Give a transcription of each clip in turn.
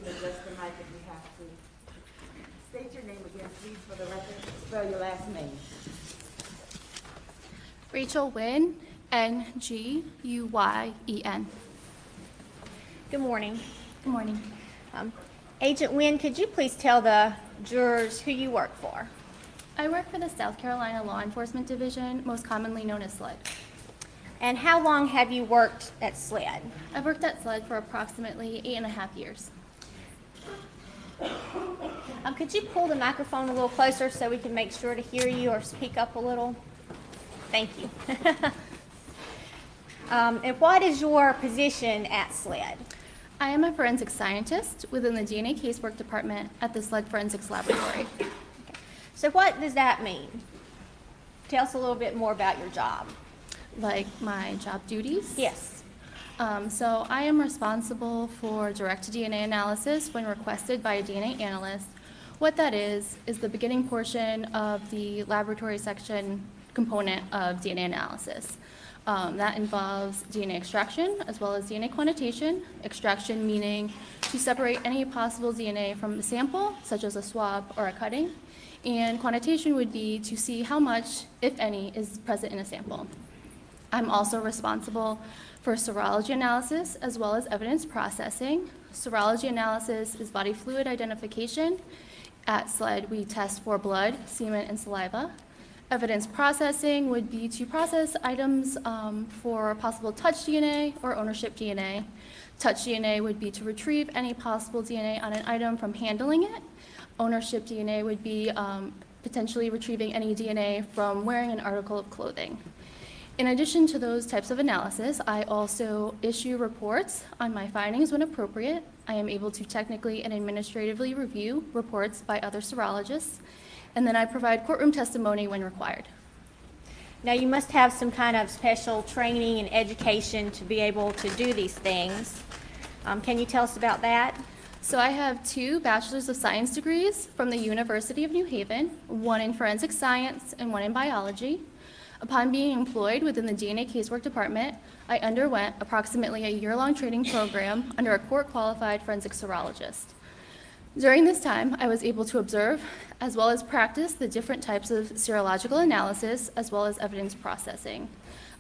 adjust the mic if you have to. State your name again, please, for the record. Spell your last name. Rachel Nguyen, Nguyen. Good morning. Good morning. Agent Nguyen, could you please tell the jurors who you work for? I work for the South Carolina Law Enforcement Division, most commonly known as SLED. And how long have you worked at SLED? I've worked at SLED for approximately 8.5 years. Could you pull the microphone a little closer so we can make sure to hear you, or speak up a little? Thank you. And what is your position at SLED? I am a forensic scientist within the DNA casework department at the SLED Forensics Laboratory. So what does that mean? Tell us a little bit more about your job. Like my job duties? Yes. So I am responsible for direct DNA analysis when requested by a DNA analyst. What that is the beginning portion of the laboratory section component of DNA analysis. That involves DNA extraction as well as DNA quantitation. Extraction meaning to separate any possible DNA from a sample, such as a swab or a cutting. And quantitation would be to see how much, if any, is present in a sample. I'm also responsible for serology analysis as well as evidence processing. Serology analysis is body fluid identification. At SLED, we test for blood, semen, and saliva. Evidence processing would be to process items for possible touch DNA or ownership DNA. Touch DNA would be to retrieve any possible DNA on an item from handling it. Ownership DNA would be potentially retrieving any DNA from wearing an article of clothing. In addition to those types of analysis, I also issue reports on my findings when appropriate. I am able to technically and administratively review reports by other serologists, and then I provide courtroom testimony when required. Now, you must have some kind of special training and education to be able to do these things. Can you tell us about that? So I have 2 Bachelor's of Science degrees from the University of New Haven, one in forensic science and one in biology. Upon being employed within the DNA casework department, I underwent approximately a year-long training program under a court-qualified forensic serologist. During this time, I was able to observe as well as practice the different types of serological analysis as well as evidence processing.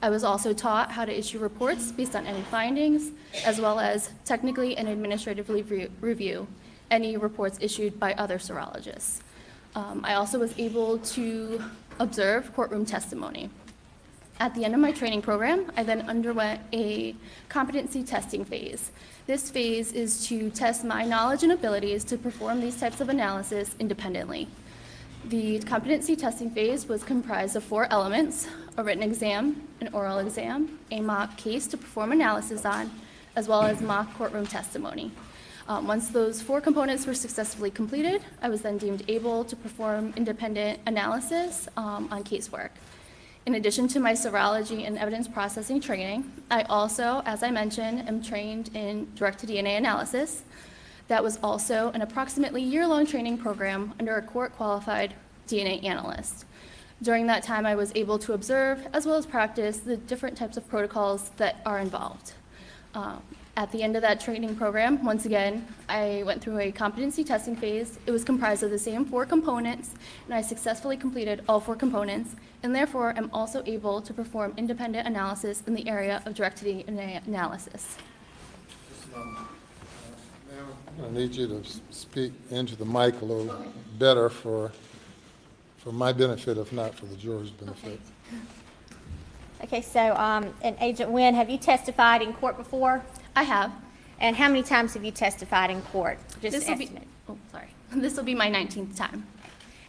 I was also taught how to issue reports based on any findings, as well as technically and administratively review any reports issued by other serologists. I also was able to observe courtroom testimony. At the end of my training program, I then underwent a competency testing phase. This phase is to test my knowledge and abilities to perform these types of analysis independently. The competency testing phase was comprised of 4 elements: a written exam, an oral exam, a mock case to perform analysis on, as well as mock courtroom testimony. Once those 4 components were successfully completed, I was then deemed able to perform independent analysis on casework. In addition to my serology and evidence processing training, I also, as I mentioned, am trained in direct-to-DNA analysis. That was also an approximately year-long training program under a court-qualified DNA analyst. During that time, I was able to observe as well as practice the different types of protocols that are involved. At the end of that training program, once again, I went through a competency testing phase. It was comprised of the same 4 components, and I successfully completed all 4 components, and therefore am also able to perform independent analysis in the area of direct-to-DNA analysis. Ma'am, I need you to speak into the mic a little better for my benefit, if not for the jurors' benefit. Okay, so, and Agent Nguyen, have you testified in court before? I have. And how many times have you testified in court? Just This will be, estimate. This will be my 19th time.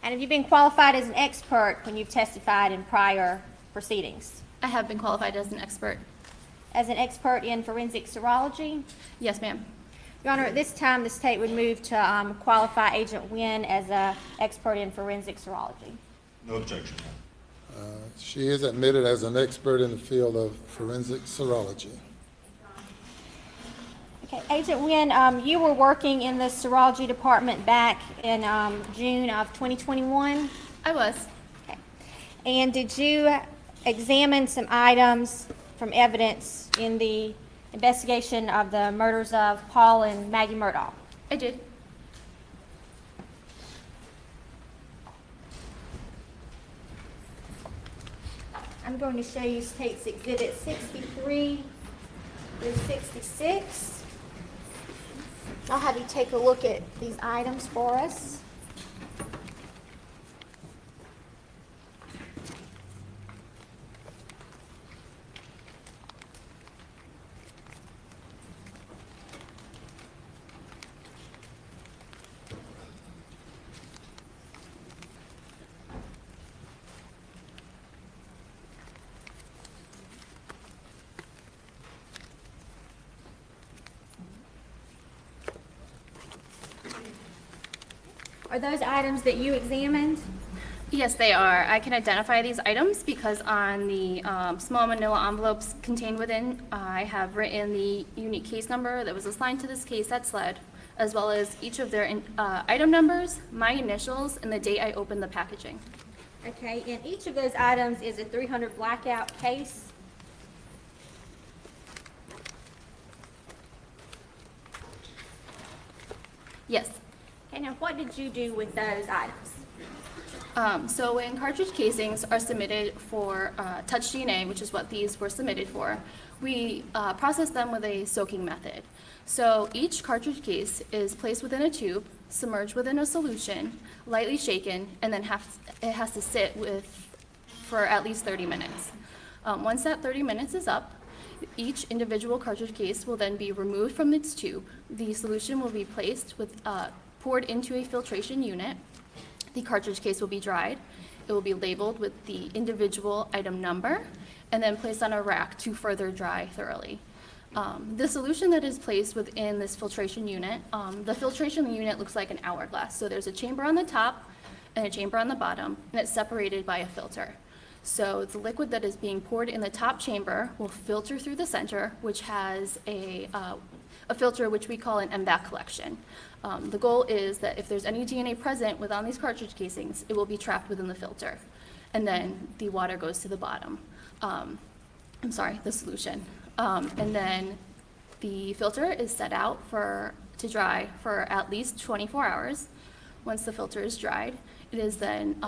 And have you been qualified as an expert when you've testified in prior proceedings? I have been qualified as an expert. As an expert in forensic serology? Yes, ma'am. Your Honor, at this time, the state would move to qualify Agent Nguyen as an expert in forensic serology. No objection. She is admitted as an expert in the field of forensic serology. Okay, Agent Nguyen, you were working in the serology department back in June of 2021? I was. Okay. And did you examine some items from evidence in the investigation of the murders of Paul and Maggie Murdaugh? I I did. I'm going to show you State's Exhibit 63 through 66. I'll have you take a look at these items for us. Are those items that you examined? Yes, they are. I can identify these items because on the small manila envelopes contained within, I have written the unique case number that was assigned to this case at SLED, as well as each of their item numbers, my initials, and the date I opened the packaging. Okay, and each of those items is a 300 blackout case. Yes. Okay, now what did you do with those items? So when cartridge casings are submitted for touch DNA, which is what these were submitted for, we process them with a soaking method. So each cartridge case is placed within a tube, submerged within a solution, lightly shaken, and then it has to sit for at least 30 minutes. Once that 30 minutes is up, each individual cartridge case will then be removed from its tube. The solution will be placed poured into a filtration unit. The cartridge case will be dried. It will be labeled with the individual item number and then placed on a rack to further dry thoroughly. The solution that is placed within this filtration unit, the filtration unit looks like an hourglass. So there's a chamber on the top and a chamber on the bottom, and it's separated by a filter. So the liquid that is being poured in the top chamber will filter through the center, which has a filter which we call an MVAC collection. The goal is that if there's any DNA present within these cartridge casings, it will be trapped within the filter. And then the water goes to the bottom. The solution. And then the filter is set out to dry for at least 24 hours. Once the filter is dried, it is then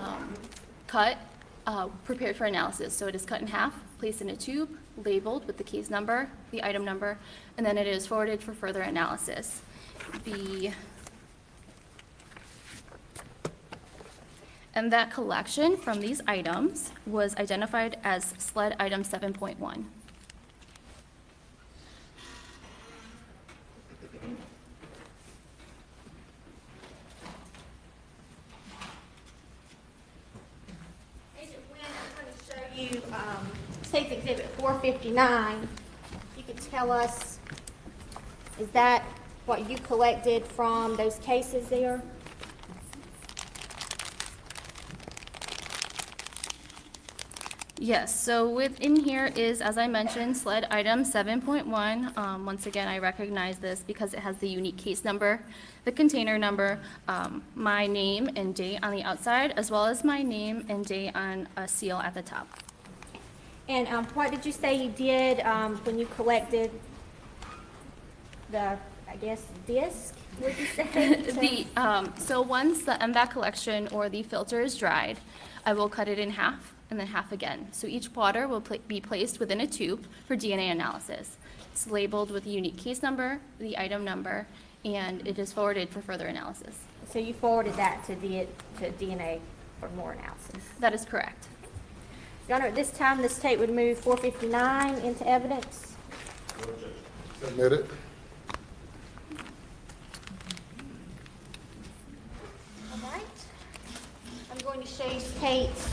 prepared for analysis. So it is cut in half, placed in a tube, labeled with the case number, the item number, and then it is forwarded for further analysis. And that collection from these items was identified as SLED item 7.1. Agent Wynn, I'm going to show you State's Exhibit 459. You could tell us, is that what you collected from those cases there? Yes, so within here is, as I mentioned, SLED item 7.1. Once again, I recognize this because it has the unique case number, the container number, my name and date on the outside, as well as my name and date on a seal at the top. And what did you say you did when you collected the, I guess, disc? Would you say? So once the MVAC collection or the filter is dried, I will cut it in half and then half again. So each water will be placed within a tube for DNA analysis. It's labeled with the unique case number, the item number, and it is forwarded for further analysis. So you forwarded that to DNA for more analysis. That is correct. Your Honor, at this time, the state would move 459 into evidence. Submit it. All right. I'm going to show you states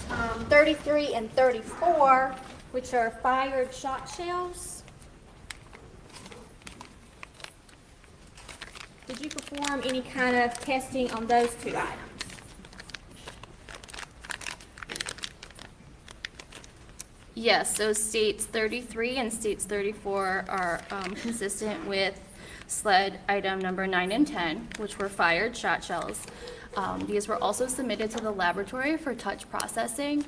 33 and 34, which are fired shot shells. Did you perform any kind of testing on those two items? Yes, so states 33 and states 34 are consistent with SLED item number 9 and 10, which were fired shot shells. These were also submitted to the laboratory for touch processing.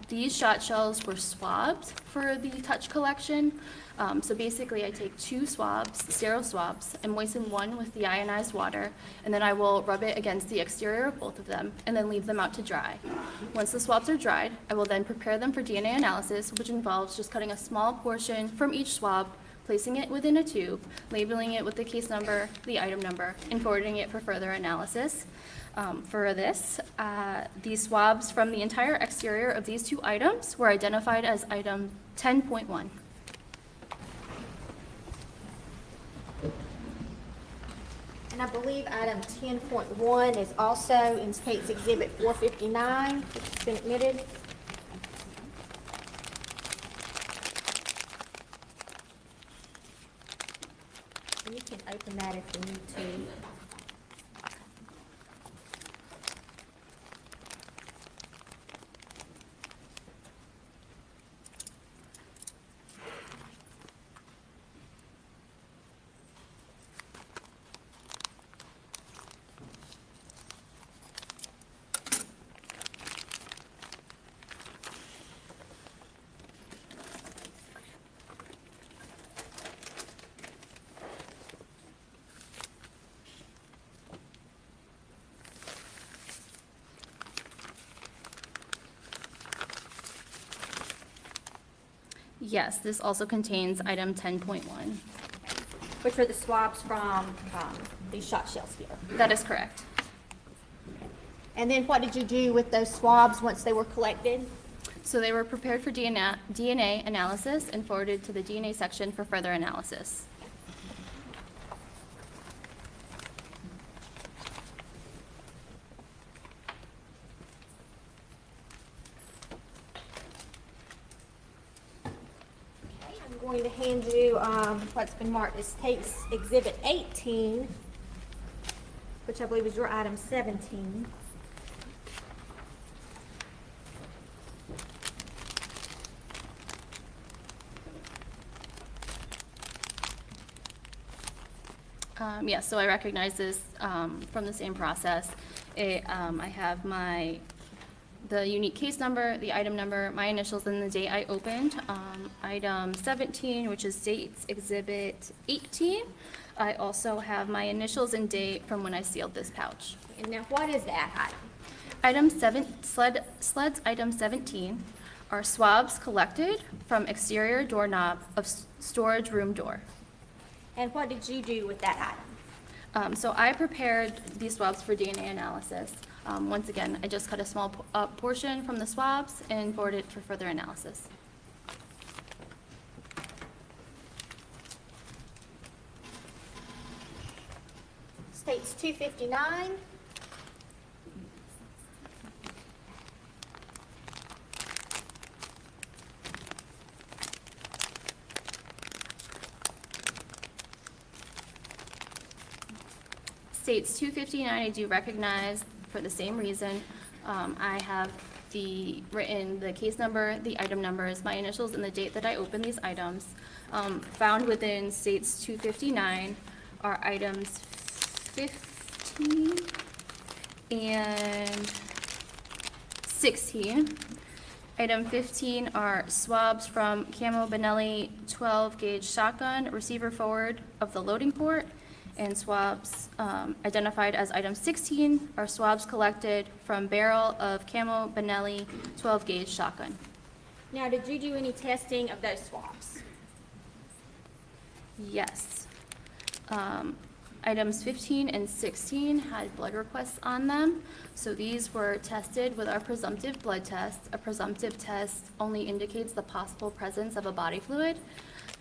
these shot shells were swabs for the touch collection. So basically, I take 2 swabs, sterile swabs, and moisten one with the ionized water, and then I will rub it against the exterior of both of them, and then leave them out to dry. Once the swabs are dried, I will then prepare them for DNA analysis, which involves just cutting a small portion from each swab, placing it within a tube, labeling it with the case number, the item number, and forwarding it for further analysis. For this, these swabs from the entire exterior of these 2 items were identified as item 10.1. And I believe item 10.1 is also in State's Exhibit 459, which has been admitted. And you can open that if you need to. Yes, this also contains item 10.1. Which are the swabs from these shot shells here. That is correct. And then what did you do with those swabs once they were collected? So they were prepared for DNA analysis and forwarded to the DNA section for further analysis. I'm going to hand you what's been marked as State's Exhibit 18, which I believe is your item 17. Yes, so I recognize this from the same process. I have the unique case number, the item number, my initials, and the date I opened. Item 17, which is State's Exhibit 18. I also have my initials and date from when I sealed this pouch. And now what is that item? Sleds item 17 are swabs collected from exterior doorknob of storage room door. And what did you do with that item? So I prepared these swabs for DNA analysis. Once again, I just cut a small portion from the swabs and forwarded it for further analysis. State's 259. States 259, I do recognize for the same reason. I have written the case number, the item numbers, my initials, and the date that I opened these items. Found within States 259 are items 15 and 16. Item 15 are swabs from Camo Benelli 12 gauge shotgun receiver forward of the loading port, and swabs identified as item 16 are swabs collected from barrel of Camo Benelli 12 gauge shotgun. Now, did you do any testing of those swabs? Yes. Items 15 and 16 had blood requests on them, so these were tested with our presumptive blood test. A presumptive test only indicates the possible presence of a body fluid,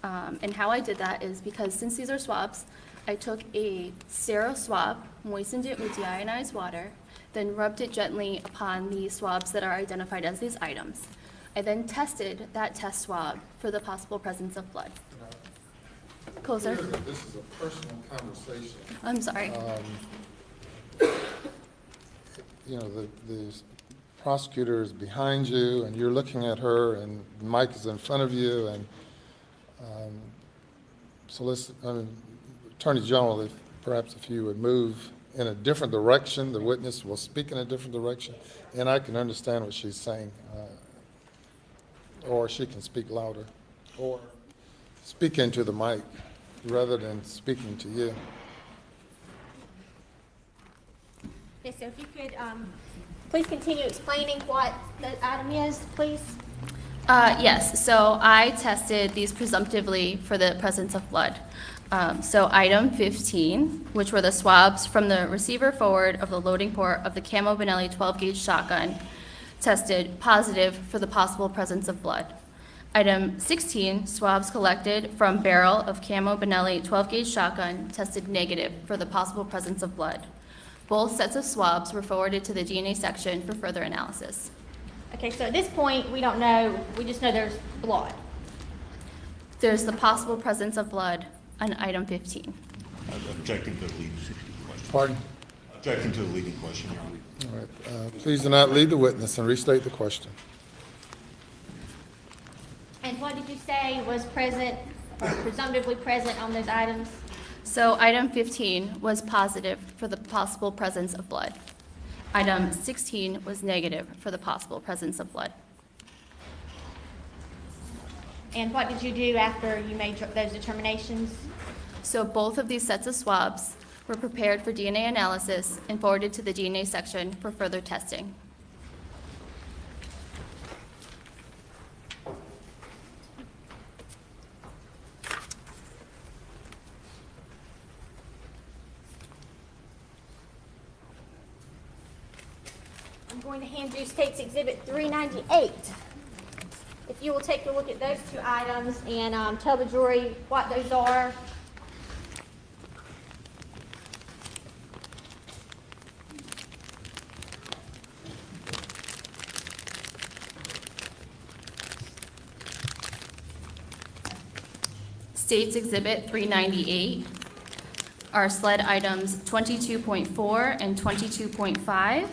and how I did that is because since these are swabs, I took a sterile swab, moistened it with deionized water, then rubbed it gently upon the swabs that are identified as these items. I then tested that test swab for the possible presence of blood. Closer. Clear that this is a personal conversation. I'm sorry. You know, the prosecutor is behind you, and you're looking at her, and Mike is in front of you, and Attorney General, perhaps if you would move in a different direction, the witness will speak in a different direction, and I can understand what she's saying. Or she can speak louder, or speak into the mic rather than speaking to you. Okay, so if you could, please continue explaining what the item is, please. Yes, so I tested these presumptively for the presence of blood. So item 15, which were the swabs from the receiver forward of the loading port of the Camo Benelli 12-gauge shotgun, tested positive for the possible presence of blood. Item 16, swabs collected from barrel of Camo Benelli 12-gauge shotgun, tested negative for the possible presence of blood. Both sets of swabs were forwarded to the DNA section for further analysis. Okay, so at this point, we don't know, we just know there's blood. There's the possible presence of blood on item 15. Objecting to the leading question. Pardon? Objecting to the leading question, Your Honor. All right. Please do not lead the witness and restate the question. And what did you say was present, or presumptively present on those items? So item 15 was positive for the possible presence of blood. Item 16 was negative for the possible presence of blood. And what did you do after you made those determinations? So both of these sets of swabs were prepared for DNA analysis and forwarded to the DNA section for further testing. I'm going to hand you State's Exhibit 398. If you will take a look at those two items and tell the jury what those are. State's Exhibit 398 are SLED items 22.4 and 22.5,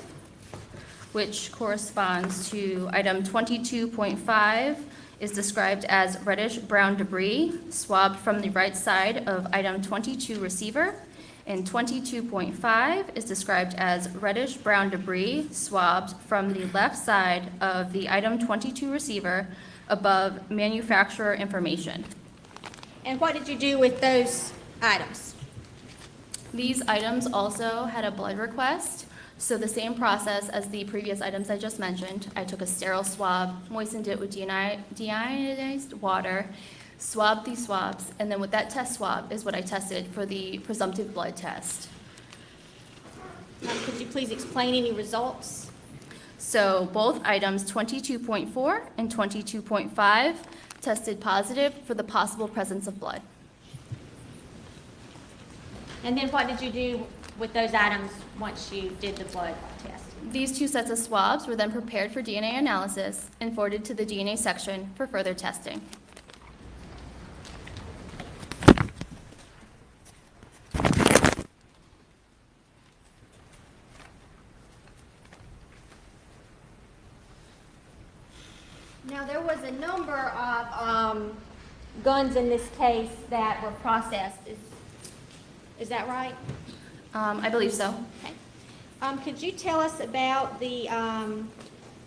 which corresponds to item 22.5 is described as reddish-brown debris swabbed from the right side of item 22 receiver, and 22.5 is described as reddish-brown debris swabbed from the left side of the item 22 receiver above manufacturer information. And what did you do with those items? These items also had a blood request, so the same process as the previous items I just mentioned. I took a sterile swab, moistened it with deionized water, swabbed these swabs, and then with that test swab is what I tested for the presumptive blood test. Could you please explain any results? So both items 22.4 and 22.5 tested positive for the possible presence of blood. And then what did you do with those items once you did the blood test? These two sets of swabs were then prepared for DNA analysis and forwarded to the DNA section for further testing. Now, there was a number of guns in this case that were processed. Is that right? I believe so. Okay. Could you tell us about the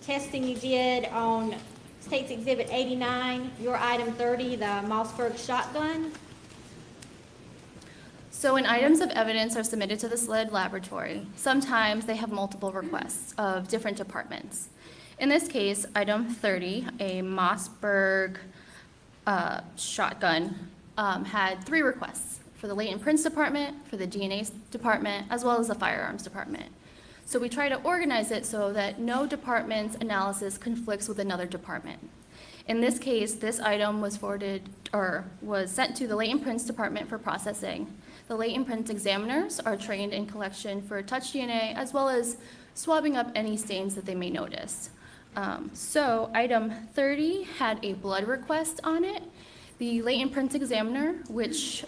testing you did on State's Exhibit 89, your item 30, the Mossberg shotgun? So when items of evidence are submitted to the SLED laboratory, sometimes they have multiple requests of different departments. In this case, item 30, a Mossberg shotgun, had 3 requests for the latent prints department, for the DNA department, as well as the firearms department. So we try to organize it so that no department's analysis conflicts with another department. In this case, this item was forwarded or was sent to the latent prints department for processing. The latent prints examiners are trained in collection for touch DNA as well as swabbing up any stains that they may notice. So item 30 had a blood request on it. The latent prints examiner, which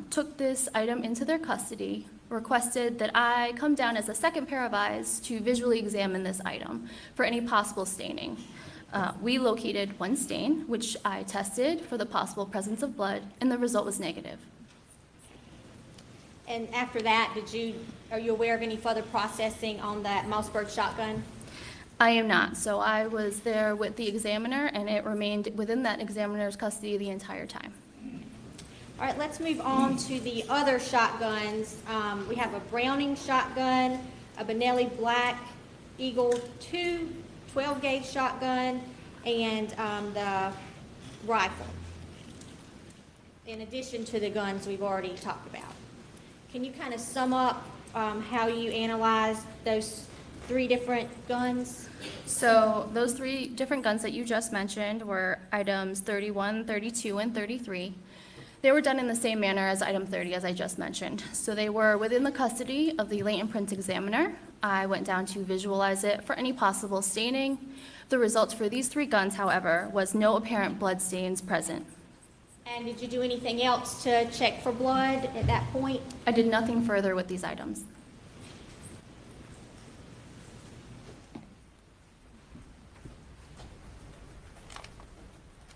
took this item into their custody, requested that I come down as a second pair of eyes to visually examine this item for any possible staining. We located one stain, which I tested for the possible presence of blood, and the result was negative. And after that, are you aware of any further processing on that Mossberg shotgun? I am not. So I was there with the examiner, and it remained within that examiner's custody the entire time. All right, let's move on to the other shotguns. We have a Browning shotgun, a Benelli Black Eagle 2 12-gauge shotgun, and the rifle, in addition to the guns we've already talked about. Can you kind of sum up how you analyzed those 3 different guns? So those 3 different guns that you just mentioned were items 31, 32, and 33. They were done in the same manner as item 30, as I just mentioned. So they were within the custody of the latent prints examiner. I went down to visualize it for any possible staining. The results for these 3 guns, however, was no apparent blood stains present. And did you do anything else to check for blood at that point? I did nothing further with these items.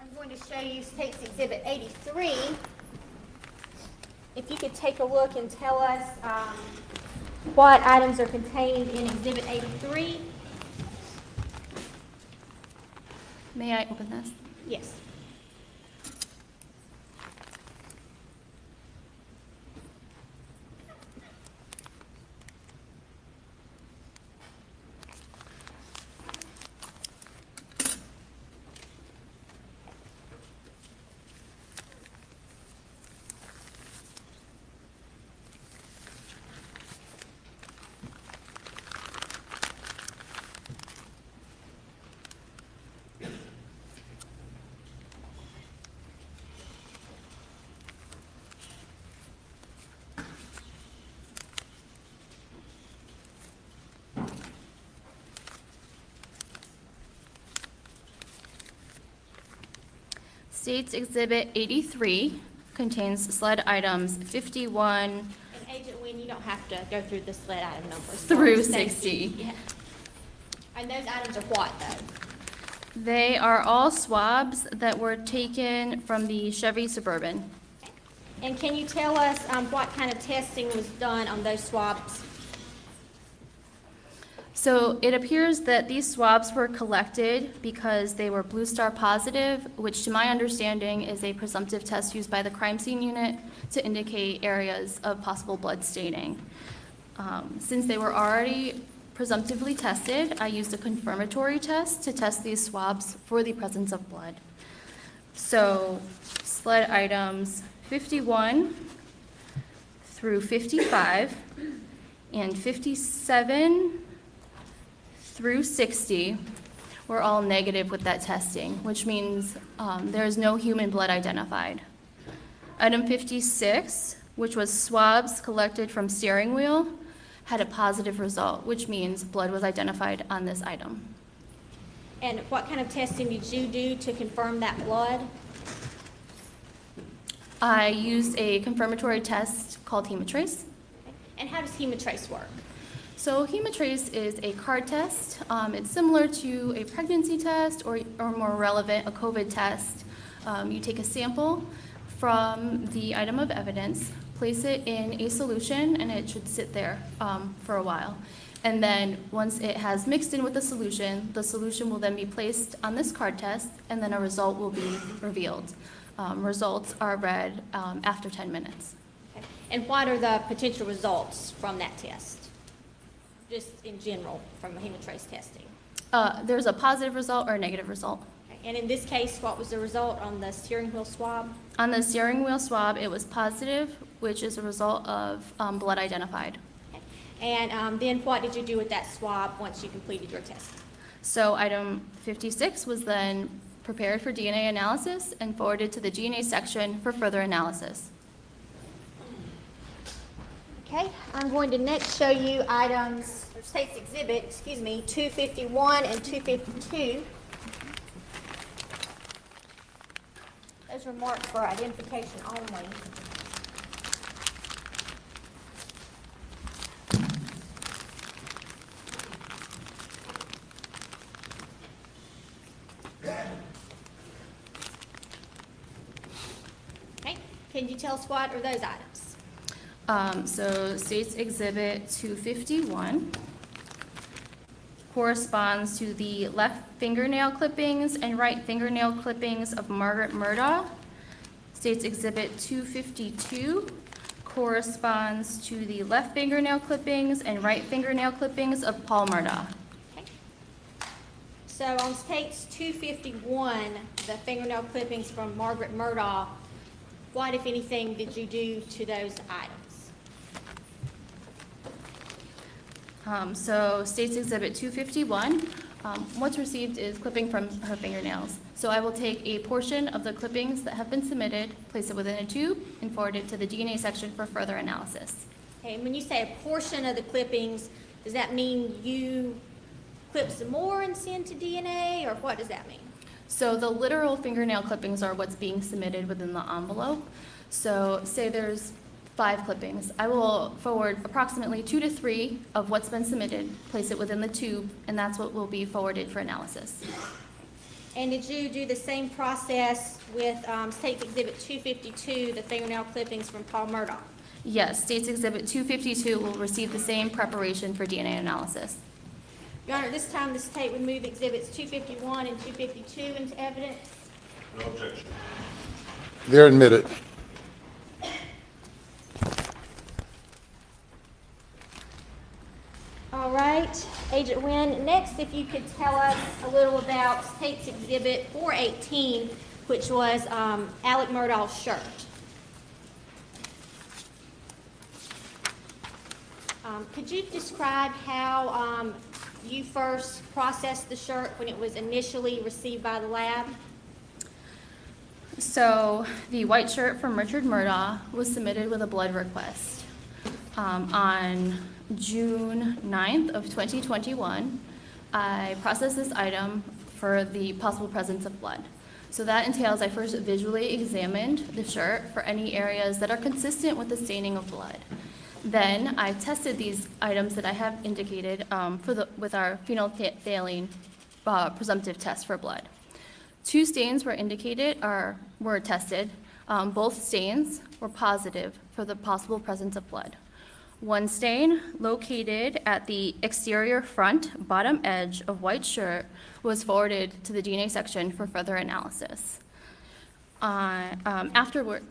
I'm going to show you State's Exhibit 83. If you could take a look and tell us what items are contained in Exhibit 83. May I open this? Yes. State's Exhibit 83 contains sled items 51 And Agent Wynn, you don't have to go through the sled item numbers. through Thank 60. you. Yeah. And those items are what, though? They are all swabs that were taken from the Chevy Suburban. And can you tell us what kind of testing was done on those swabs? So it appears that these swabs were collected because they were Blue Star positive, which to my understanding is a presumptive test used by the crime scene unit to indicate areas of possible blood staining. Since they were already presumptively tested, I used a confirmatory test to test these swabs for the presence of blood. So sled items 51 through 55 and 57 through 60 were all negative with that testing, which means there is no human blood identified. Item 56, which was swabs collected from steering wheel, had a positive result, which means blood was identified on this item. And what kind of testing did you do to confirm that blood? I used a confirmatory test called Hemotrace. And how does Hemotrace work? So Hemotrace is a card test. It's similar to a pregnancy test or more relevant, a COVID test. You take a sample from the item of evidence, place it in a solution, and it should sit there for a while. And then once it has mixed in with the solution will then be placed on this card test, and then a result will be revealed. Results are read after 10 minutes. Okay. And what are the potential results from that test? Just in general, from Hemotrace testing. There's a positive result or a negative result. Okay. And in this case, what was the result on the steering wheel swab? On the steering wheel swab, it was positive, which is a result of blood identified. Okay. And then what did you do with that swab once you completed your testing? So item 56 was then prepared for DNA analysis and forwarded to the DNA section for further analysis. Okay, I'm going to next show you items, or State's Exhibit, 251 and 252. Those are marked for identification only. Okay, can you tell us what are those items? So State's Exhibit 251 corresponds to the left fingernail clippings and right fingernail clippings of Margaret Murdaugh. State's Exhibit 252 corresponds to the left fingernail clippings and right fingernail clippings of Paul Murdaugh. Okay. So on States 251, the fingernail clippings from Margaret Murdaugh, what, if anything, did you do to those items? So State's Exhibit 251, what's received is clipping from her fingernails. So I will take a portion of the clippings that have been submitted, place it within a tube, and forward it to the DNA section for further analysis. Okay, and when you say a portion of the clippings, does that mean you clip some more and send to DNA, or what does that mean? So the literal fingernail clippings are what's being submitted within the envelope. So say there's 5 clippings. I will forward approximately 2 to 3 of what's been submitted, place it within the tube, and that's what will be forwarded for analysis. And did you do the same process with State's Exhibit 252, the fingernail clippings from Paul Murdaugh? Yes, State's Exhibit 252 will receive the same preparation for DNA analysis. Your Honor, this time the state would move Exhibits 251 and 252 into evidence. No objection. They're admitted. All right, Agent Wynn, next if you could tell us a little about State's Exhibit 418, which was Alec Murdaugh's shirt. Could you describe how you first processed the shirt when it was initially received by the lab? So the white shirt from Richard Murdaugh was submitted with a blood request. On June 9th of 2021, I processed this item for the possible presence of blood. So that entails I first visually examined the shirt for any areas that are consistent with the staining of blood. Then I tested these items that I have indicated with our phenolphthalein presumptive test for blood. 2 stains were tested. Both stains were positive for the possible presence of blood. 1 stain located at the exterior front bottom edge of white shirt was forwarded to the DNA section for further analysis. Afterward,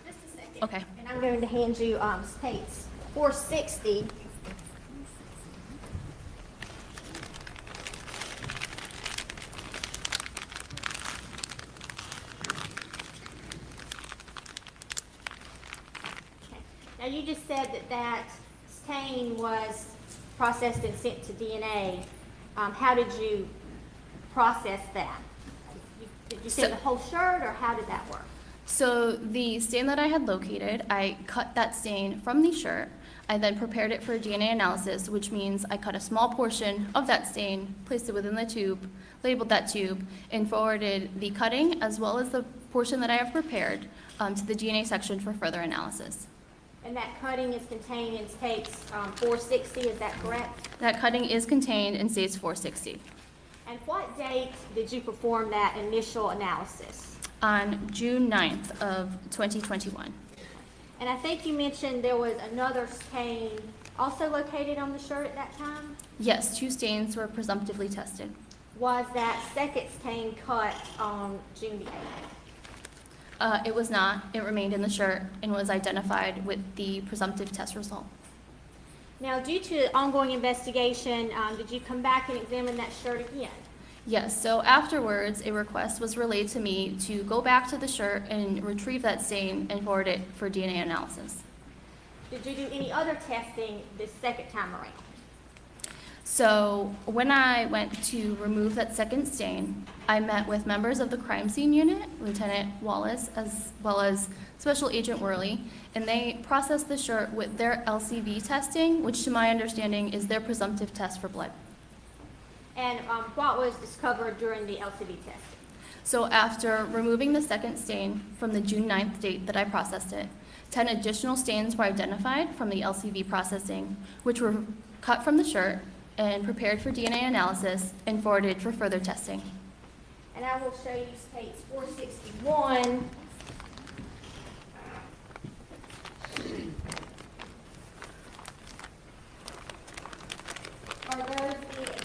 Just a second. okay. And I'm going to hand you State's 460. Now, you just said that stain was processed and sent to DNA. How did you process that? Did you send the whole shirt, or how did that work? So the stain that I had located, I cut that stain from the shirt. I then prepared it for DNA analysis, which means I cut a small portion of that stain, placed it within the tube, labeled that tube, and forwarded the cutting as well as the portion that I have prepared to the DNA section for further analysis. And that cutting is contained in State's 460, is that correct? That cutting is contained in States 460. And what date did you perform that initial analysis? On June 9th of 2021. And I think you mentioned there was another stain also located on the shirt at that time? Yes, 2 stains were presumptively tested. Was that second stain cut on June the 8th? It was not. It remained in the shirt and was identified with the presumptive test result. Now, due to ongoing investigation, did you come back and examine that shirt again? Yes, so afterwards, a request was relayed to me to go back to the shirt and retrieve that stain and forward it for DNA analysis. Did you do any other testing this second time around? So when I went to remove that second stain, I met with members of the crime scene unit, Lieutenant Wallace, as well as Special Agent Worley, and they processed the shirt with their LCV testing, which to my understanding is their presumptive test for blood. And what was discovered during the LCD testing? So after removing the second stain from the June 9th date that I processed it, 10 additional stains were identified from the LCV processing, which were cut from the shirt and prepared for DNA analysis and forwarded for further testing. And I will show you States 461. Are those the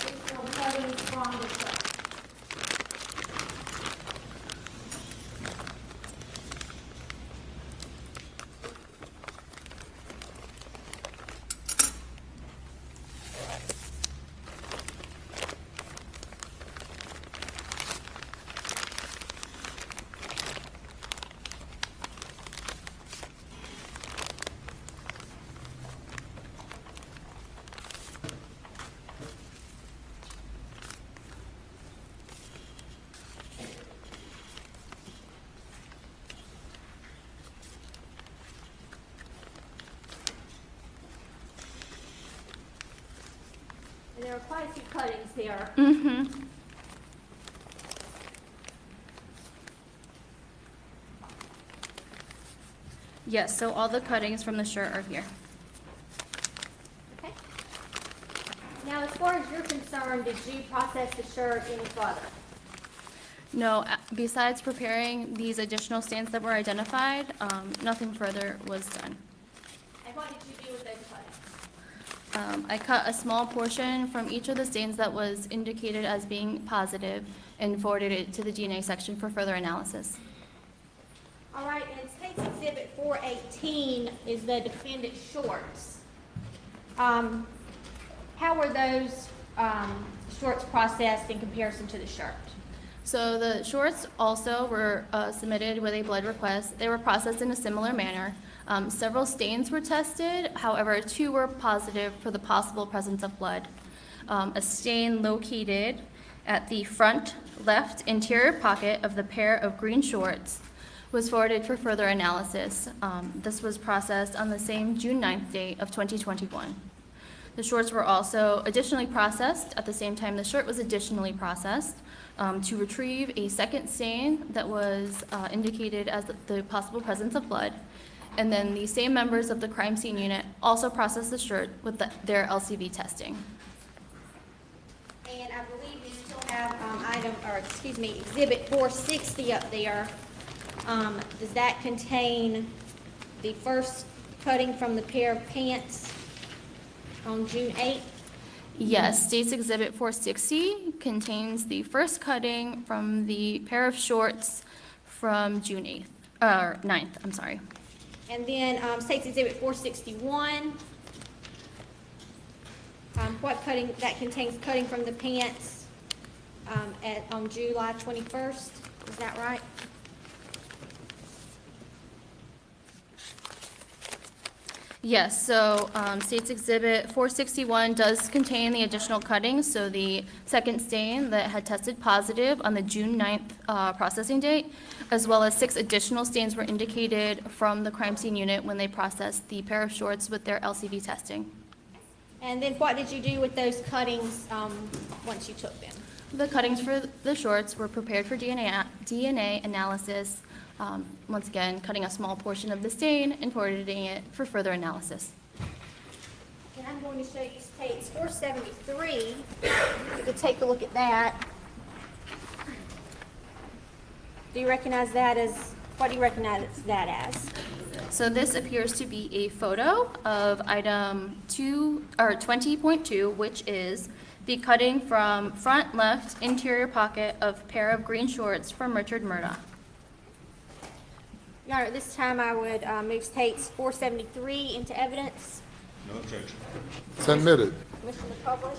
there are quite a few cuttings here. Mm-hmm. Yes, so all the cuttings from the shirt are here. Okay. Now, as far as you're concerned, did you process the shirt any further? No, besides preparing these additional stains that were identified, nothing further was done. And what did you do with those cuttings? I cut a small portion from each of the stains that was indicated as being positive and forwarded it to the DNA section for further analysis. All right, and State's Exhibit 418 is the defendant's shorts. How were those shorts processed in comparison to the shirt? So the shorts also were submitted with a blood request. They were processed in a similar manner. Several stains were tested, however, 2 were positive for the possible presence of blood. A stain located at the front left interior pocket of the pair of green shorts was forwarded for further analysis. This was processed on the same June 9th date of 2021. The shorts were also additionally processed at the same time the shirt was additionally processed to retrieve a second stain that was indicated as the possible presence of blood. And then the same members of the crime scene unit also processed the shirt with their LCV testing. And I believe you still have Exhibit 460 up there. Does that contain the first cutting from the pair of pants on June 8th? Yes, State's Exhibit 460 contains the first cutting from the pair of shorts from June 8th, or 9th, I'm sorry. And then State's Exhibit 461, what cutting, that contains cutting from the pants on July 21st, is that right? Yes, so State's Exhibit 461 does contain the additional cuttings, so the second stain that had tested positive on the June 9th processing date, as well as 6 additional stains were indicated from the crime scene unit when they processed the pair of shorts with their LCV testing. And then what did you do with those cuttings once you took them? The cuttings for the shorts were prepared for DNA analysis, once again, cutting a small portion of the stain and forwarding it for further analysis. And I'm going to show you State's 473. You could take a look at that. Do you recognize that as, what do you recognize that as? So this appears to be a photo of item 20.2, which is the cutting from front left interior pocket of pair of green shorts from Richard Murdoch. Your Honor, at this time I would move State's 473 into evidence. No objection. Submitted. Permission to publish.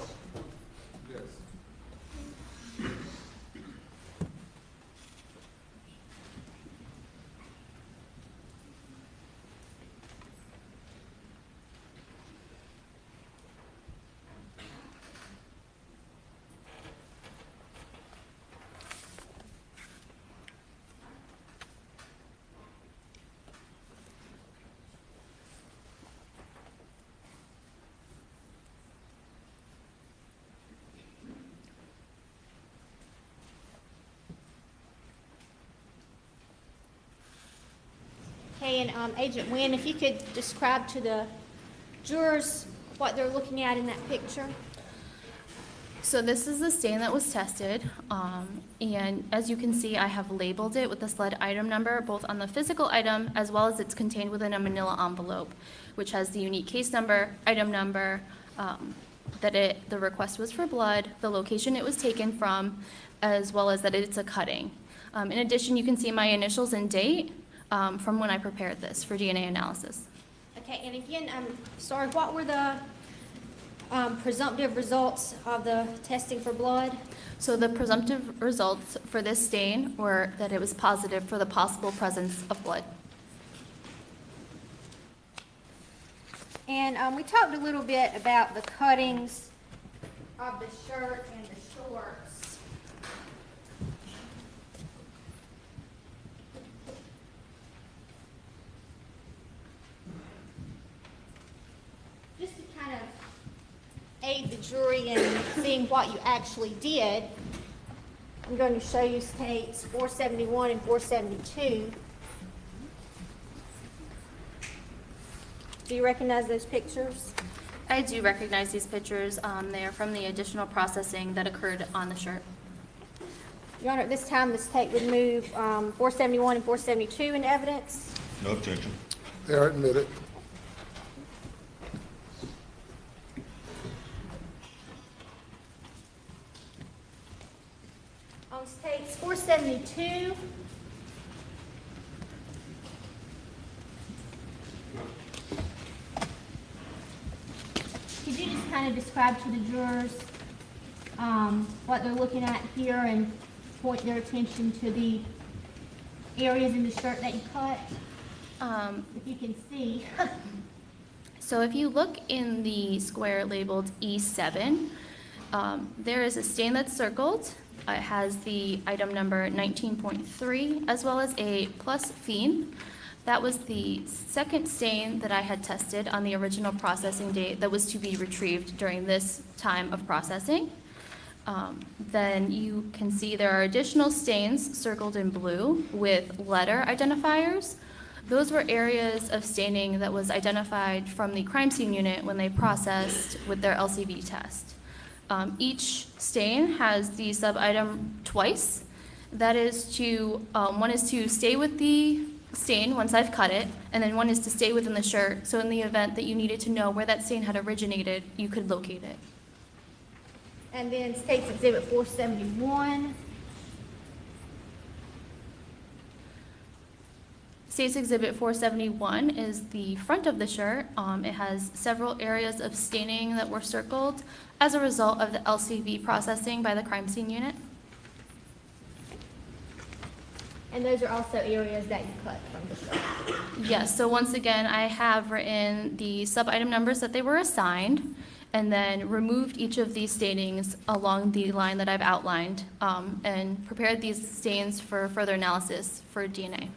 Okay, and Agent Wynn, if you could describe to the jurors what they're looking at in that picture. So this is the stain that was tested, and as you can see, I have labeled it with the SLED item number, both on the physical item as well as it's contained within a manila envelope, which has the unique case number, item number, the request was for blood, the location it was taken from, as well as that it's a cutting. In addition, you can see my initials and date from when I prepared this for DNA analysis. Okay, and again, I'm sorry, what were the presumptive results of the testing for blood? So the presumptive results for this stain were that it was positive for the possible presence of blood. And we talked a little bit about the cuttings of the shirt and the shorts. Just to kind of aid the jury and seeing what you actually did, I'm going to show you states 471 and 472. Do you recognize those pictures? I do recognize these pictures. They are from the additional processing that occurred on the shirt. Your Honor, at this time, the state would move 471 and 472 into evidence. No objection. They are admitted. On states 472, could you just kind of describe to the jurors what they're looking at here and point their attention to the areas in the shirt that you cut, if you can see? So if you look in the square labeled E7, there is a stain that's circled. It has the item number 19.3 as well as a plus phene. That was the second stain that I had tested on the original processing date that was to be retrieved during this time of processing. Then you can see there are additional stains circled in blue with letter identifiers. Those were areas of staining that was identified from the crime scene unit when they processed with their LCV test. Each stain has the sub-item twice. That is to, one is to stay with the stain once I've cut it, and then one is to stay within the shirt, so in the event that you needed to know where that stain had originated, you could locate it. And then State's Exhibit 471. State's Exhibit 471 is the front of the shirt. It has several areas of staining that were circled as a result of the LCV processing by the crime scene unit. And those are also areas that you cut from the shirt. Yes, so once again, I have written the sub-item numbers that they were assigned, and then removed each of these stainings along the line that I've outlined, and prepared these stains for further analysis for DNA.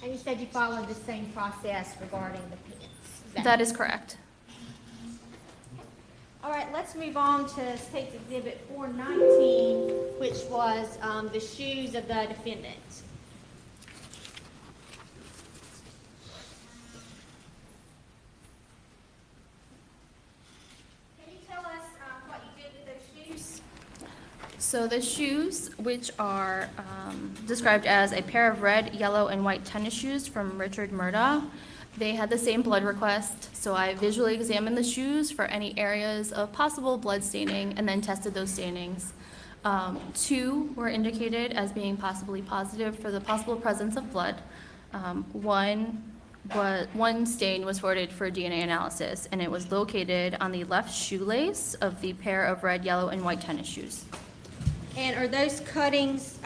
And you said you followed the same process regarding the pants. That is correct. All right, let's move on to State's Exhibit 419, which was the shoes of the defendant. Can you tell us what you did with those shoes? So the shoes, which are described as a pair of red, yellow, and white tennis shoes from Richard Murdaugh, they had the same blood request, so I visually examined the shoes for any areas of possible blood staining and then tested those stainings. 2 were indicated as being possibly positive for the possible presence of blood. One stain was forwarded for DNA analysis, and it was located on the left shoelace of the pair of red, yellow, and white tennis shoes. And are those cuttings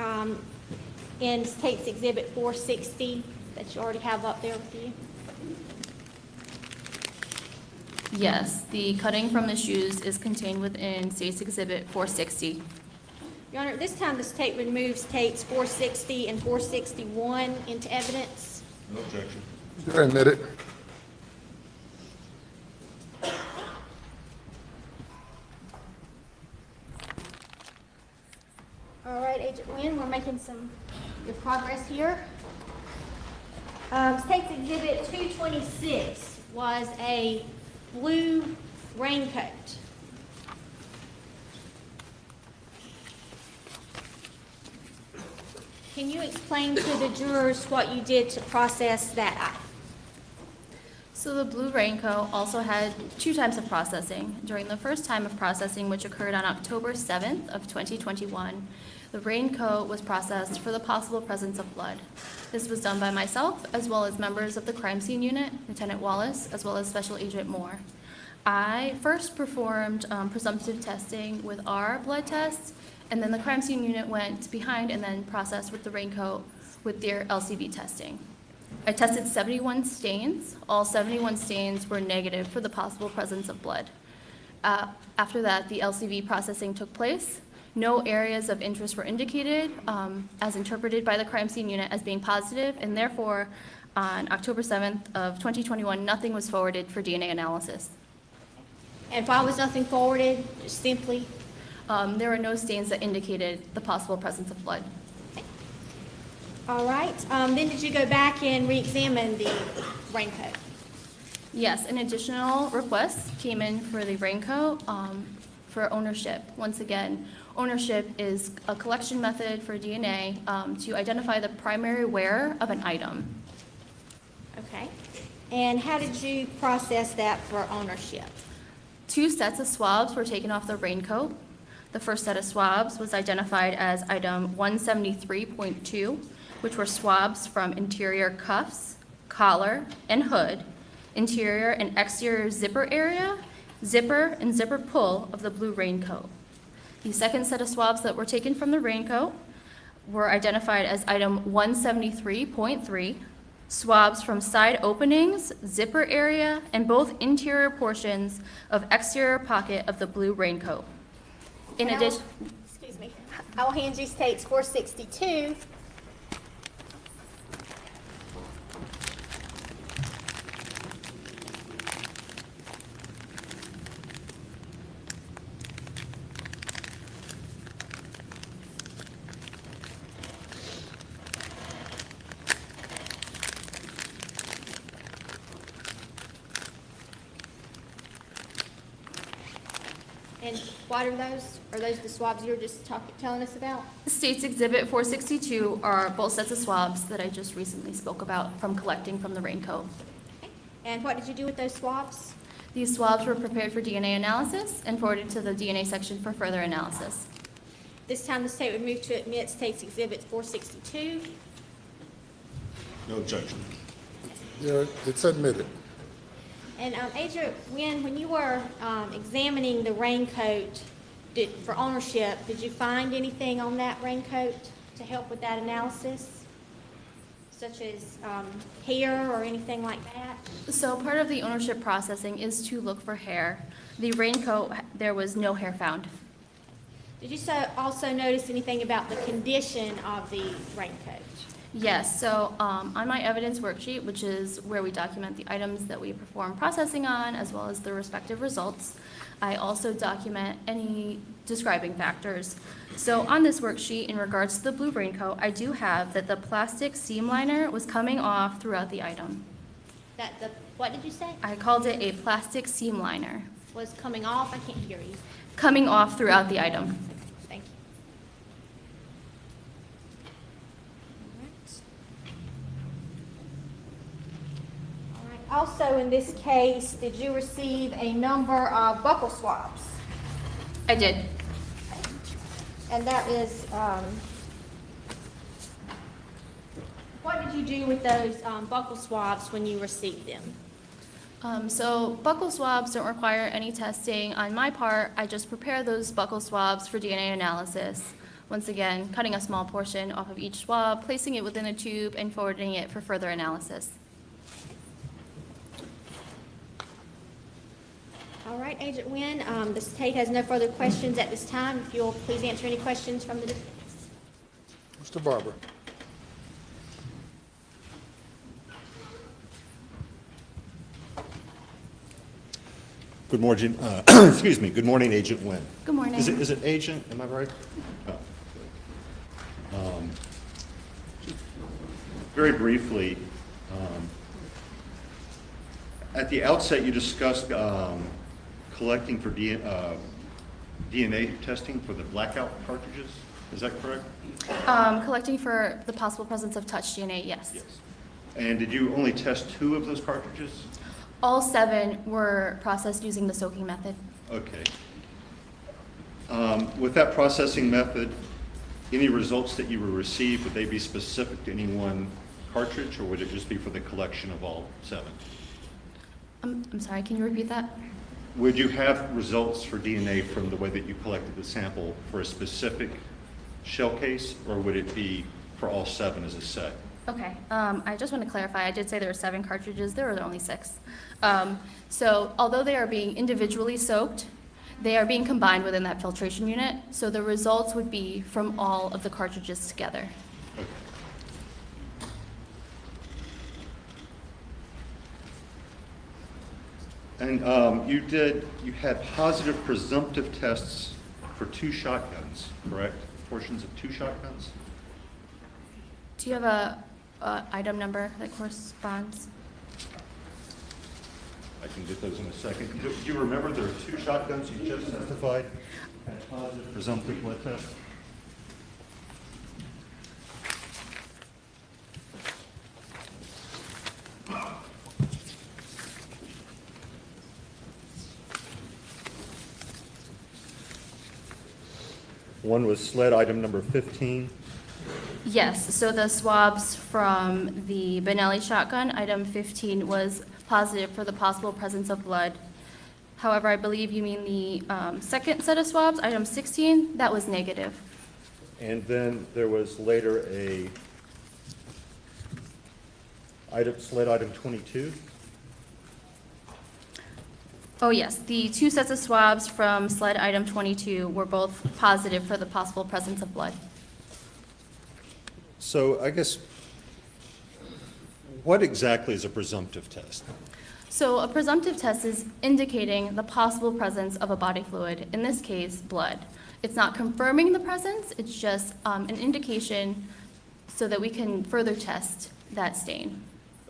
in State's Exhibit 460 that you already have up there with you? Yes, the cutting from the shoes is contained within State's Exhibit 460. Your Honor, at this time, the state would move States 460 and 461 into evidence. No objection. They're admitted. All right, Agent Wynn, we're making some good progress here. State's Exhibit 226 was a blue raincoat. Can you explain to the jurors what you did to process that item? So the blue raincoat also had 2 times of processing. During the first time of processing, which occurred on October 7th of 2021, the raincoat was processed for the possible presence of blood. This was done by myself, as well as members of the crime scene unit, Lieutenant Wallace, as well as Special Agent Moore. I first performed presumptive testing with our blood tests, and then the crime scene unit went behind and then processed with the raincoat with their LCV testing. I tested 71 stains. All 71 stains were negative for the possible presence of blood. After that, the LCV processing took place. No areas of interest were indicated, as interpreted by the crime scene unit as being positive, and therefore, on October 7th of 2021, nothing was forwarded for DNA analysis. And why was nothing forwarded? Just simply? There were no stains that indicated the possible presence of blood. All right. Then did you go back and re-examine the raincoat? Yes, an additional request came in for the raincoat for ownership. Once again, ownership is a collection method for DNA to identify the primary wearer of an item. Okay. And how did you process that for ownership? 2 sets of swabs were taken off the raincoat. The first set of swabs was identified as item 173.2, which were swabs from interior cuffs, collar, and hood, interior and exterior zipper area, zipper and zipper pull of the blue raincoat. The second set of swabs that were taken from the raincoat were identified as item 173.3, swabs from side openings, zipper area, and both interior portions of exterior pocket of the blue raincoat. In addition, Excuse me. I will hand you states 462. And what are those? Are those the swabs you were just telling us about? States Exhibit 462 are both sets of swabs that I just recently spoke about from collecting from the raincoat. Okay. And what did you do with those swabs? These swabs were prepared for DNA analysis and forwarded to the DNA section for further analysis. This time the state would move to admit States Exhibit 462. No objection. It's admitted. And Agent Wynn, when you were examining the raincoat for ownership, did you find anything on that raincoat to help with that analysis? Such as hair or anything like that? So part of the ownership processing is to look for hair. The raincoat, there was no hair found. Did you also notice anything about the condition of the raincoat? Yes, so on my evidence worksheet, which is where we document the items that we perform processing on, as well as the respective results, I also document any describing factors. So on this worksheet, in regards to the blue raincoat, I do have that the plastic seam liner was coming off throughout the item. What did you say? I called it a plastic seam liner, Was coming off? I can't hear you. coming off throughout the item. Thank you. All right. Also, in this case, did you receive a number of buccal swabs? I did. And that is, what did you do with those buccal swabs when you received them? So buccal swabs don't require any testing on my part. I just prepare those buccal swabs for DNA analysis. Once again, cutting a small portion off of each swab, placing it within a tube, and forwarding it for further analysis. All right, Agent Wynn, the state has no further questions at this time. If you'll please answer any questions from the defense. Mr. Barber. Good morning, excuse me, good morning, Agent Wynn. Good morning. Is it agent, am I right? Oh. Very briefly, at the outset, you discussed collecting for DNA testing for the blackout cartridges. Is that correct? Collecting for the possible presence of touch DNA, yes. Yes. And did you only test 2 of those cartridges? All 7 were processed using the soaking method. Okay. With that processing method, any results that you will receive, would they be specific to any one cartridge, or would it just be for the collection of all 7? I'm sorry, can you repeat that? Would you have results for DNA from the way that you collected the sample for a specific shell case, or would it be for all 7 as a set? Okay, I just want to clarify, I did say there were 7 cartridges, there were only 6. So although they are being individually soaked, they are being combined within that filtration unit, so the results would be from all of the cartridges together. Okay. And you had positive presumptive tests for 2 shotguns, correct? Portions of 2 shotguns? Do you have a item number that corresponds? I can get those in a second. Do you remember there are 2 shotguns you just testified had positive presumptive blood tests? One was sled item number 15. Yes, so the swabs from the Benelli shotgun, item 15, was positive for the possible presence of blood. However, I believe you mean the second set of swabs, item 16, that was negative. And then there was later sled item 22. Oh, yes, the 2 sets of swabs from sled item 22 were both positive for the possible presence of blood. So I guess, what exactly is a presumptive test? So a presumptive test is indicating the possible presence of a body fluid, in this case, blood. It's not confirming the presence, it's just an indication so that we can further test that stain.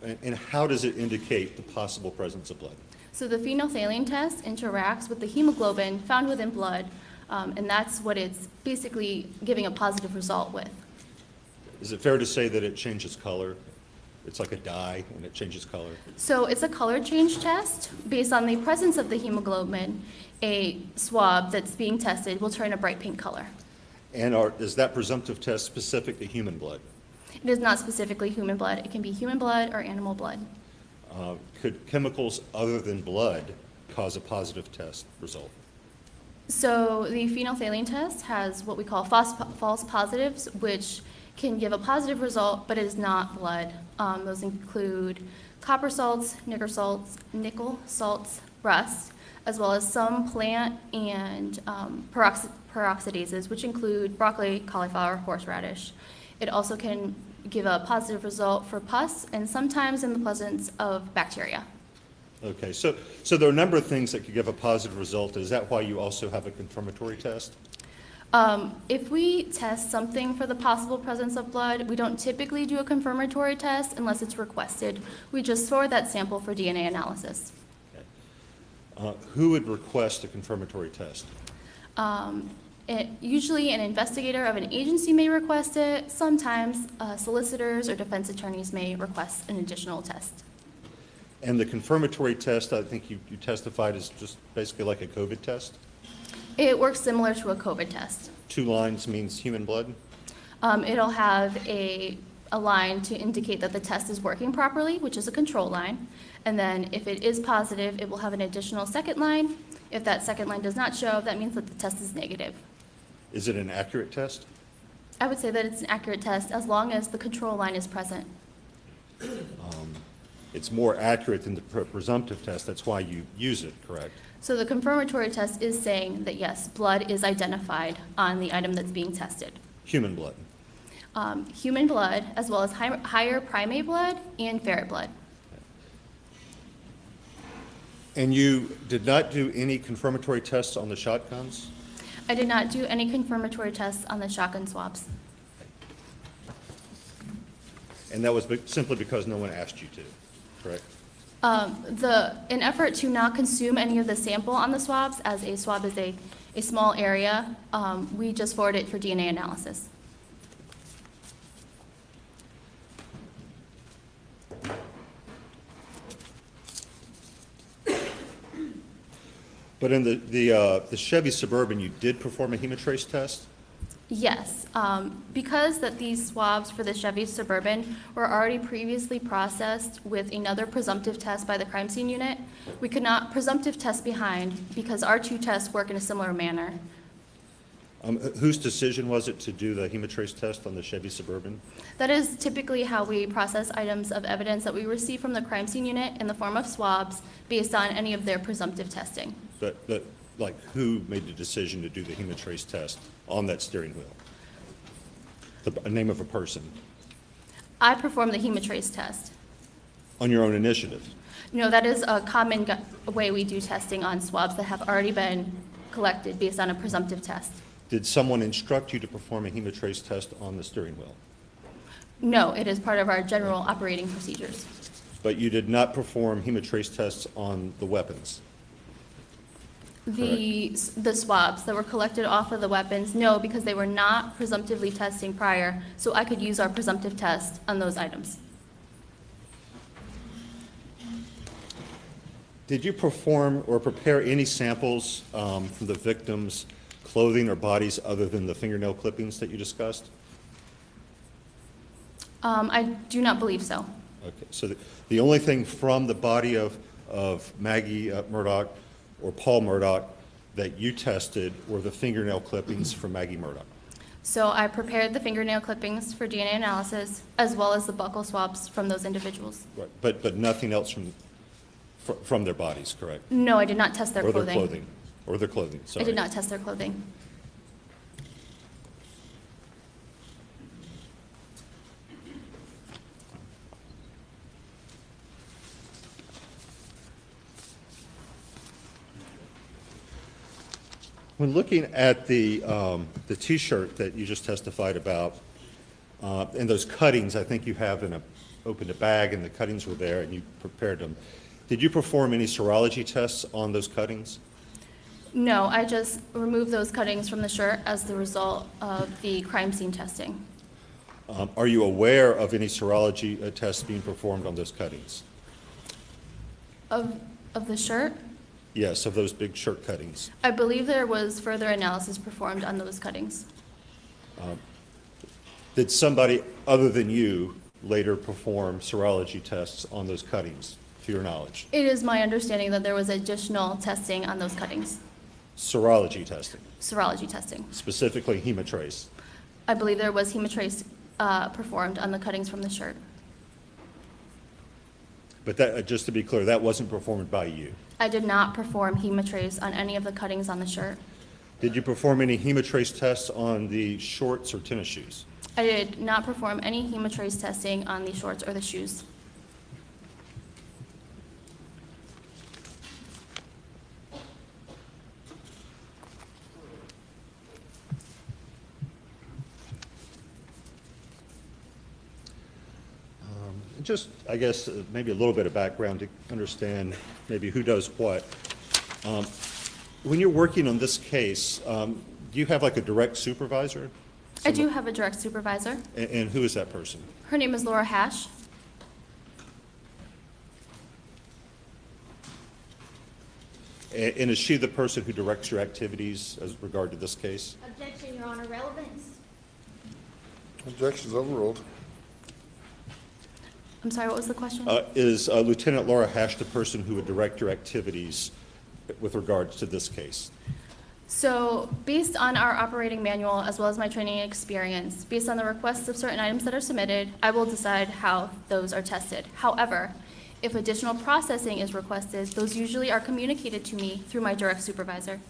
And how does it indicate the possible presence of blood? So the phenolphthalein test interacts with the hemoglobin found within blood, and that's what it's basically giving a positive result with. Is it fair to say that it changes color? It's like a dye and it changes color? So it's a color change test. Based on the presence of the hemoglobin, a swab that's being tested will turn a bright pink color. And is that presumptive test specific to human blood? It is not specifically human blood. It can be human blood or animal blood. Could chemicals other than blood cause a positive test result? So the phenolphthalein test has what we call false positives, which can give a positive result, but it is not blood. Those include copper salts, nickel salts, rust, as well as some plant and peroxidases, which include broccoli, cauliflower, horseradish. It also can give a positive result for pus and sometimes in the presence of bacteria. Okay, so there are a number of things that could give a positive result. Is that why you also have a confirmatory test? If we test something for the possible presence of blood, we don't typically do a confirmatory test unless it's requested. We just store that sample for DNA analysis. Who would request a confirmatory test? Usually an investigator of an agency may request it. Sometimes solicitors or defense attorneys may request an additional test. And the confirmatory test, I think you testified, is just basically like a COVID test? It works similar to a COVID test. 2 lines means human blood? It'll have a line to indicate that the test is working properly, which is a control line. And then if it is positive, it will have an additional second line. If that second line does not show, that means that the test is negative. Is it an accurate test? I would say that it's an accurate test as long as the control line is present. It's more accurate than the presumptive test. That's why you use it, correct? So the confirmatory test is saying that yes, blood is identified on the item that's being tested. Human blood. Human blood, as well as higher primate blood and ferret blood. And you did not do any confirmatory tests on the shotguns? I did not do any confirmatory tests on the shotgun swabs. And that was simply because no one asked you to, correct? In effort to not consume any of the sample on the swabs, as a swab is a small area, we just forward it for DNA analysis. But in the Chevy Suburban, you did perform a hemotrace test? Yes, because that these swabs for the Chevy Suburban were already previously processed with another presumptive test by the crime scene unit, we could not presumptive test behind because our 2 tests work in a similar manner. Whose decision was it to do the hemotrace test on the Chevy Suburban? That is typically how we process items of evidence that we receive from the crime scene unit in the form of swabs based on any of their presumptive testing. But like, who made the decision to do the hemotrace test on that steering wheel? The name of a person? I performed the hemotrace test. On your own initiative? No, that is a common way we do testing on swabs that have already been collected based on a presumptive test. Did someone instruct you to perform a hemotrace test on the steering wheel? No, it is part of our general operating procedures. But you did not perform hemotrace tests on the weapons? The swabs that were collected off of the weapons, no, because they were not presumptively testing prior, so I could use our presumptive test on those items. Did you perform or prepare any samples from the victim's clothing or bodies other than the fingernail clippings that you discussed? I do not believe so. Okay, so the only thing from the body of Maggie Murdaugh or Paul Murdaugh that you tested were the fingernail clippings from Maggie Murdaugh? So I prepared the fingernail clippings for DNA analysis, as well as the buccal swabs from those individuals. Right, but nothing else from their bodies, correct? No, I did not test their Or clothing. their clothing, or their clothing, I sorry. did not test their clothing. When looking at the T-shirt that you just testified about, and those cuttings, I think you have opened a bag and the cuttings were there and you prepared them. Did you perform any serology tests on those cuttings? No, I just removed those cuttings from the shirt as the result of the crime scene testing. Are you aware of any serology tests being performed on those cuttings? Of the shirt? Yes, of those big shirt cuttings. I believe there was further analysis performed on those cuttings. Did somebody other than you later perform serology tests on those cuttings, to your knowledge? It is my understanding that there was additional testing on those cuttings, Serology testing, serology testing. specifically hemotrace. I believe there was hemotrace performed on the cuttings from the shirt. But that, just to be clear, that wasn't performed by you. I did not perform hemotrace on any of the cuttings on the shirt. Did you perform any hemotrace tests on the shorts or tennis shoes? I did not perform any hemotrace testing on the shorts or the shoes. Just, I guess, maybe a little bit of background to understand maybe who does what. When you're working on this case, do you have like a direct supervisor? I do have a direct supervisor. And who is that person? Her name is Laura Hash. And is she the person who directs your activities as regard to this case? Objection, Your Honor, relevance. Objections overruled. I'm sorry, what was the question? Is Lieutenant Laura Hash the person who would direct your activities with regards to this case? So, based on our operating manual, as well as my training experience, based on the requests of certain items that are submitted, I will decide how those are tested. However, if additional processing is requested, those usually are communicated to me through my direct supervisor.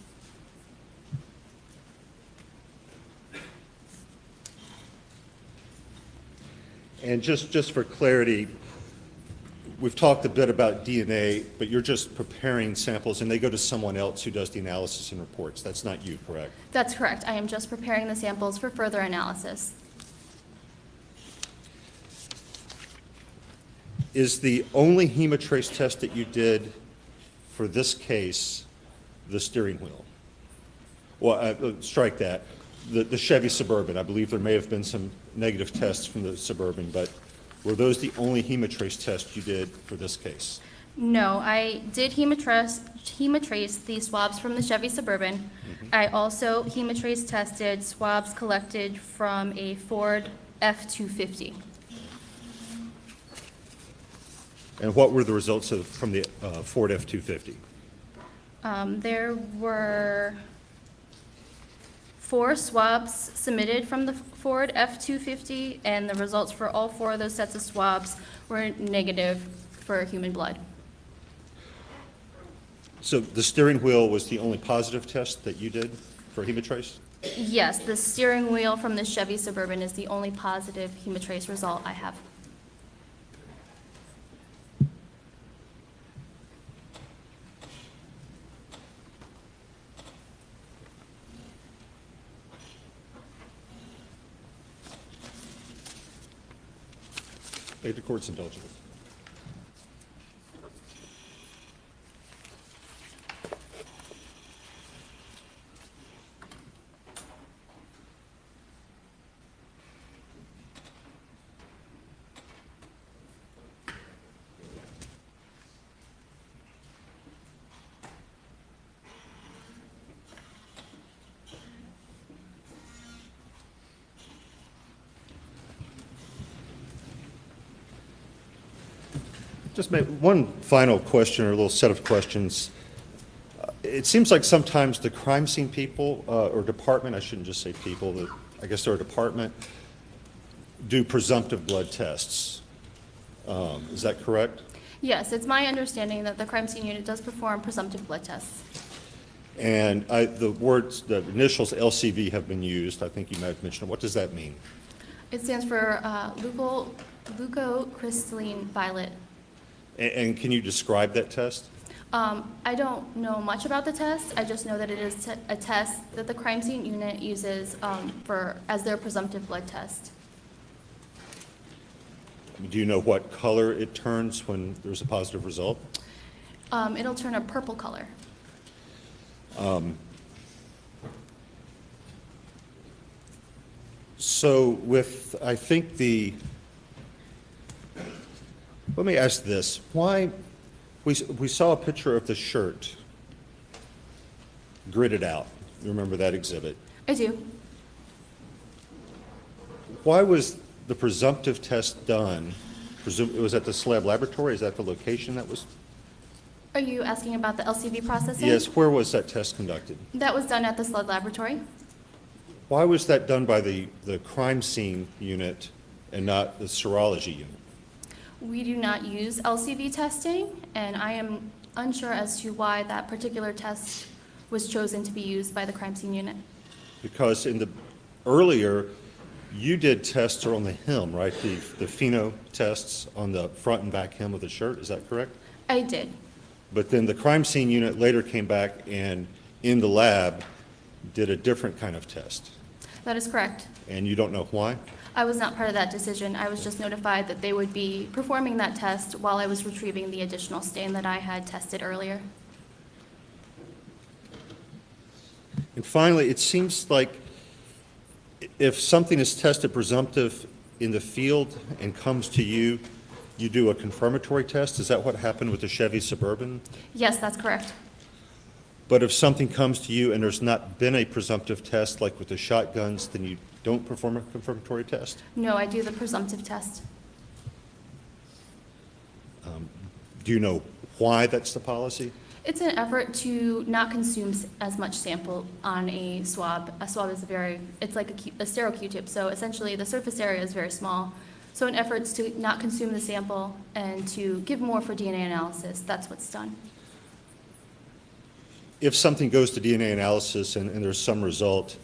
And just for clarity, we've talked a bit about DNA, but you're just preparing samples and they go to someone else who does the analysis and reports. That's not you, correct? That's correct. I am just preparing the samples for further analysis. Is the only hemotrace test that you did for this case the steering wheel? Well, strike that. The Chevy Suburban, I believe there may have been some negative tests from the Suburban, but were those the only hemotrace tests you did for this case? No, I did hemotrace the swabs from the Chevy Suburban. I also hemotrace tested swabs collected from a Ford F-250. And what were the results from the Ford F-250? There were 4 swabs submitted from the Ford F-250, and the results for all 4 of those sets of swabs were negative for human blood. So the steering wheel was the only positive test that you did for hemotrace? Yes, the steering wheel from the Chevy Suburban is the only positive hemotrace result I have. Beg the court's indulgence. Just one final question or a little set of questions. It seems like sometimes the crime scene people or department, I shouldn't just say people, I guess they're a department, do presumptive blood tests. Is that correct? Yes, it's my understanding that the crime scene unit does perform presumptive blood tests. And the initials LCV have been used. I think you might have mentioned it. What does that mean? It stands for leucocrystalline violet. And can you describe that test? I don't know much about the test. I just know that it is a test that the crime scene unit uses as their presumptive blood test. Do you know what color it turns when there's a positive result? It'll turn a purple color. So with, I think let me ask this. Why, we saw a picture of the shirt gridded out. You remember that exhibit? I do. Why was the presumptive test done? It was at the Slab Laboratory? Is that the location that was? Are you asking about the LCV processing? Yes, where was that test conducted? That was done at the Sled Laboratory. Why was that done by the crime scene unit and not the serology unit? We do not use LCV testing, and I am unsure as to why that particular test was chosen to be used by the crime scene unit. Because earlier, you did tests on the hem, right? The pheno tests on the front and back hem of the shirt, is that correct? I did. But then the crime scene unit later came back and in the lab did a different kind of test. That is correct. And you don't know why? I was not part of that decision. I was just notified that they would be performing that test while I was retrieving the additional stain that I had tested earlier. And finally, it seems like if something is tested presumptive in the field and comes to you, you do a confirmatory test. Is that what happened with the Chevy Suburban? Yes, that's correct. But if something comes to you and there's not been a presumptive test, like with the shotguns, then you don't perform a confirmatory test? No, I do the presumptive test. Do you know why that's the policy? It's an effort to not consume as much sample on a swab. A swab is it's like a sterile Q-tip, so essentially the surface area is very small. So in efforts to not consume the sample and to give more for DNA analysis, that's what's done. If something goes to DNA analysis and there's some result,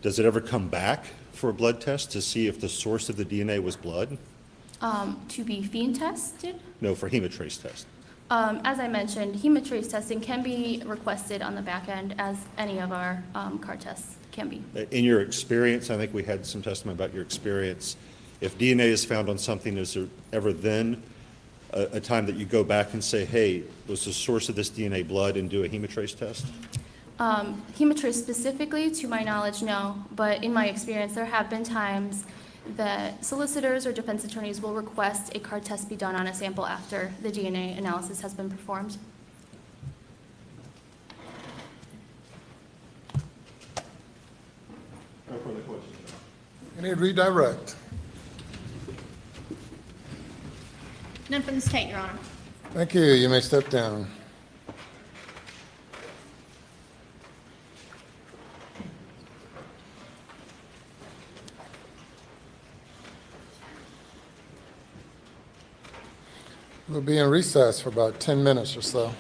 does it ever come back for a blood test to see if the source of the DNA was blood? To be phen tested? No, for hemotrace test. As I mentioned, hemotrace testing can be requested on the back end, as any of our CAR tests can be. In your experience, I think we had some testimony about your experience. If DNA is found on something, is there ever then a time that you go back and say, hey, was the source of this DNA blood, and do a hemotrace test? Hemotrace specifically, to my knowledge, no. But in my experience, there have been times that solicitors or defense attorneys will request a CAR test be done on a sample after the DNA analysis has been performed. No further questions. Any redirect? None from the state, Your Honor. Thank you. You may step down. We'll be in recess for about 10 minutes or so.